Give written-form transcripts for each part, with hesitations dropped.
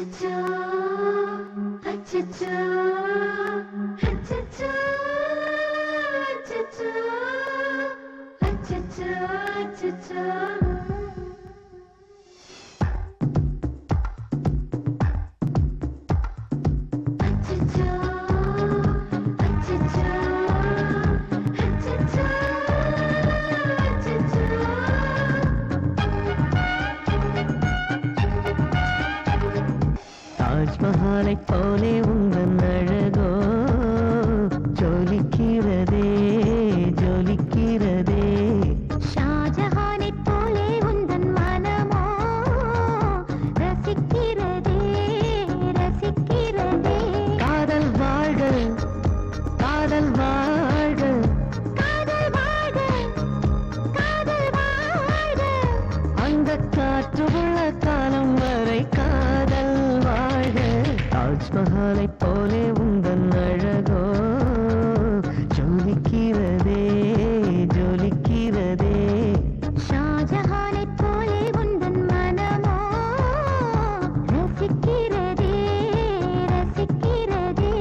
அச்சச்சோ அச்சச்சோ அச்சச்சோ அச்சச்சோ அச்சச்சோ அச்சச்சோ தாஜ்மஹாலை போலே உங்கள் அழகோ ஜொலிக்கிறதே ஜொலிக்கிறதே. ஷாஜஹானை போலே உந்தன் மனமோ ரசிக்கிறதே ரசிக்கிறதே. காதல் வாழ்க காதல் வாழ்க காதல் வாழ்க காதல் வாழ்க. அந்த காற்று உள்ள காலம் வரை காதல் வாழ்க. தாஜ்மஹாலை போலே உந்தன் அழகோ ஜொலிக்கிறதே ஜொலிக்கிறதே. ஷாஜஹானை போலே உந்தன் மனமோ ரசிக்கிறதே ரசிக்கிறதே.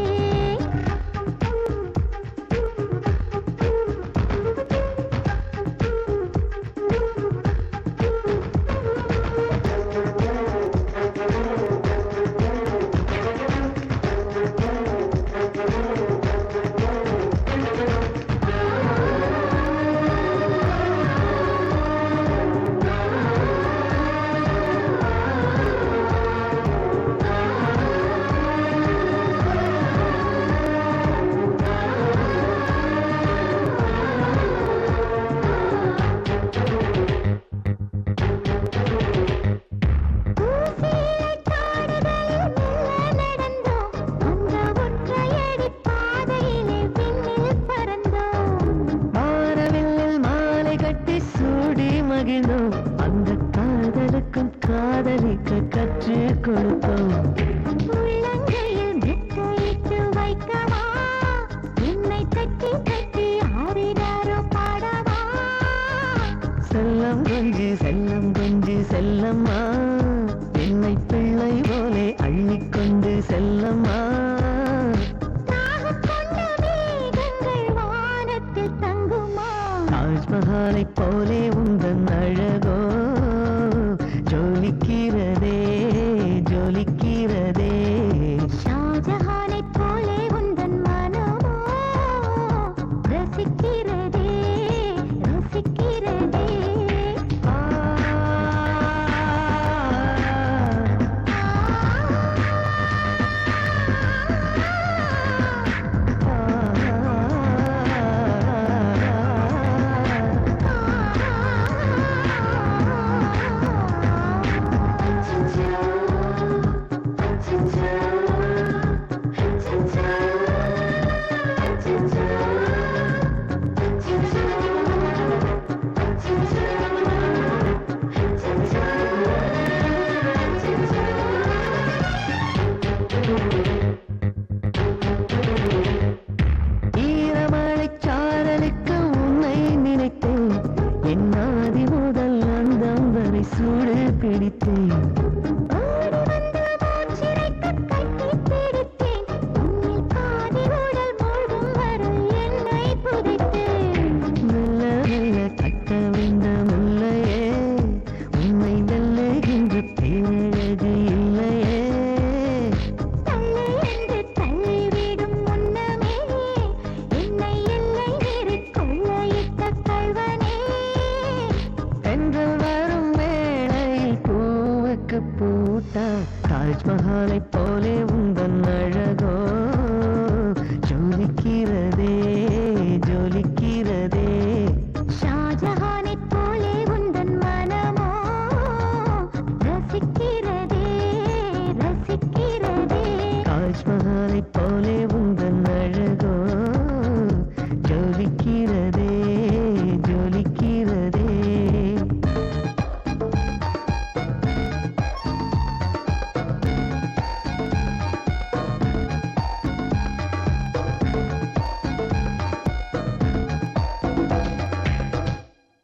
அந்த காதலுக்கும் காதலிக்க கற்றுக் கொடுத்தோம். உள்ளங்கையில் மெத்தையிட்டு வைக்கவா என்னை தட்டி தட்டி ஆறினாரோ பாடவா. செல்லம் கொஞ்சி செல்லம் கொஞ்சி செல்லம்மா என்னை பிள்ளை போலே அள்ளிக்கொண்டு செல்லம்மா. தாஜ்மஹாலை போலே உந்தன் அழகோ ஜொலிக்கிறதே ஜொலிக்கிறதே. ஷாஜஹானை போலே உந்தன் மனமோ ரசிக்கிறதே ரசிக்கிறதே. ஈரமழை சாரலுக்கு உன்னை நினைத்தேன். என் ஆதி முதல் அந்தம் வரை சூடு பிடித்தேன். பூட்டா தாஜ்மஹாலை போலே உந்தன் அழகோ ஜொலிக்கிறதே